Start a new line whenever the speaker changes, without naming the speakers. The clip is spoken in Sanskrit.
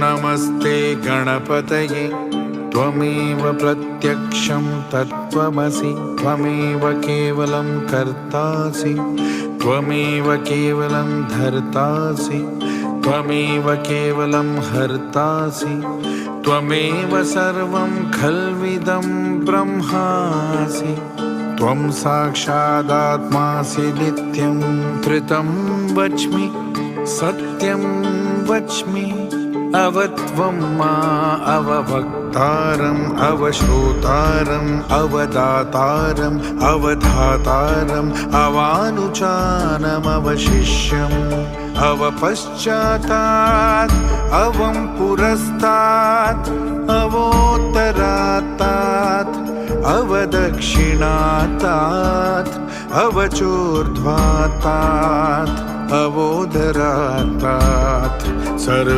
नमस्ते गणपतये त्वमेव प्रत्यक्षं तत्त्वमसि त्वमेव केवलं कर्तासि त्वमेव केवलं धर्तासि त्वमेव केवलं हर्तासि त्वमेव सर्वं खल्विदं ब्रह्मासि त्वं साक्षादात्मासि नित्यं धृतं वच्मि सत्यं वच्मि अवत्वं मा अवभक्तारम् अवश्रोतारम् अवदातारम् अवधातारम् अवानुचानमवशिष्यम् अवपश्चातात् अवं पुरस्तात् अवोत्तरात्तात् अवदक्षिणातात् अवचोर्ध्वातात् अवोदरातात् सर्व